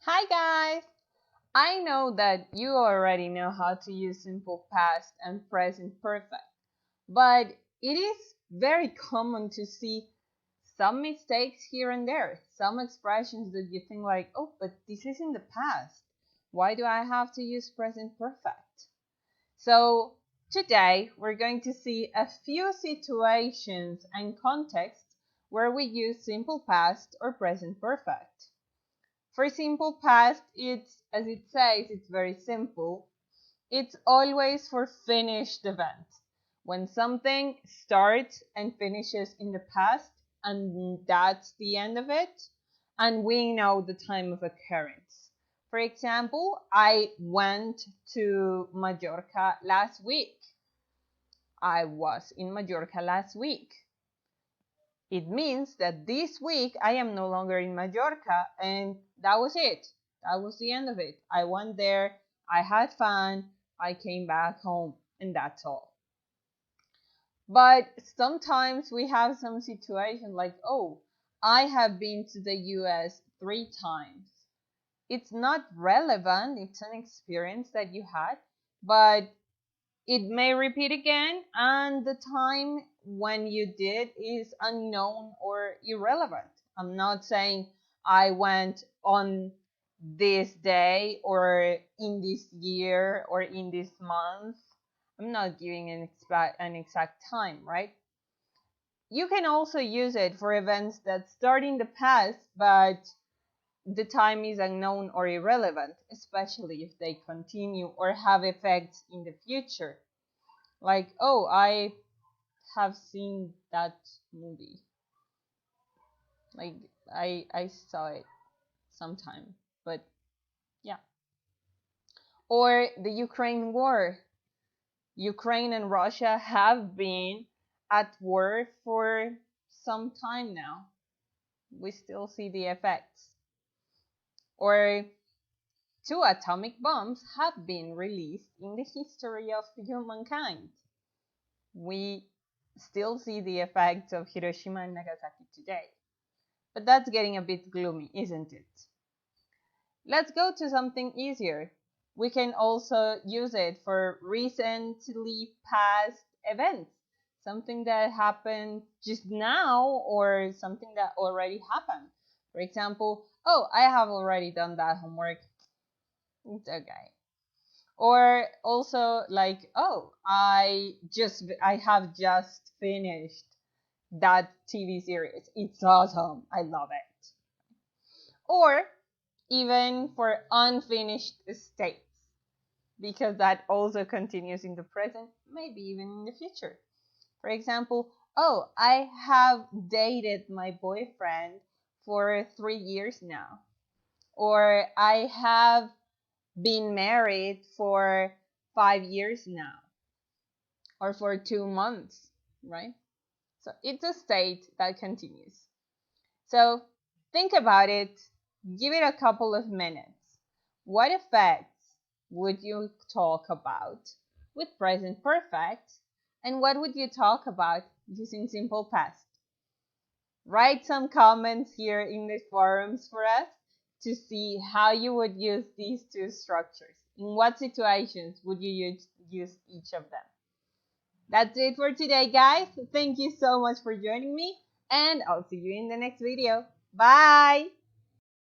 Hi guys! I know that you already know how to use simple past and present perfect, but it is very common to see some mistakes here and there, some expressions that you think like, oh, but this is in the past. Why do I have to use present perfect? So today we're going to see a few situations and contexts where we use simple past or present perfect. For simple past, it's as it says, it's very simple. It's always for finished events. When something starts and finishes in the past, and that's the end of it, and we know the time of occurrence. For example, I went to Mallorca last week. I was in Mallorca last week. It means that this week I am no longer in Mallorca, and that was it. That was the end of it. I went there, I had fun, I came back home, and that's all. But sometimes we have some situation like, oh, I have been to the US 3 times. It's not relevant, it's an experience that you had, but it may repeat again, and the time when you did is unknown or irrelevant. I'm not saying I went on this day or in this year or in this month. I'm not giving an exact time, right? You can also use it for events that start in the past, but the time is unknown or irrelevant, especially if they continue or have effects in the future. Like, oh, I have seen that movie. Like, I saw it sometime, but yeah. Or the Ukraine war. Ukraine and Russia have been at war for some time now. We still see the effects. Or 2 atomic bombs have been released in the history of humankind. We still see the effects of Hiroshima and Nagasaki today. But that's getting a bit gloomy, isn't it? Let's go to something easier. We can also use it for recently past events, something that happened just now or something that already happened. For example, oh, I have already done that homework. It's okay. Or also like, oh, I have just finished that TV series. It's awesome. I love it. Or even for unfinished states, because that also continues in the present, maybe even in the future. For example, oh, I have dated my boyfriend for 3 years now. Or I have been married for 5 years now. Or for 2 months, right? So it's a state that continues. So think about it, give it a couple of minutes. What effects would you talk about with present perfect? And what would you talk about using simple past? Write some comments here in the forums for us to see how you would use these two structures. In what situations would you use each of them? That's it for today, guys. Thank you so much for joining me, and I'll see you in the next video. Bye!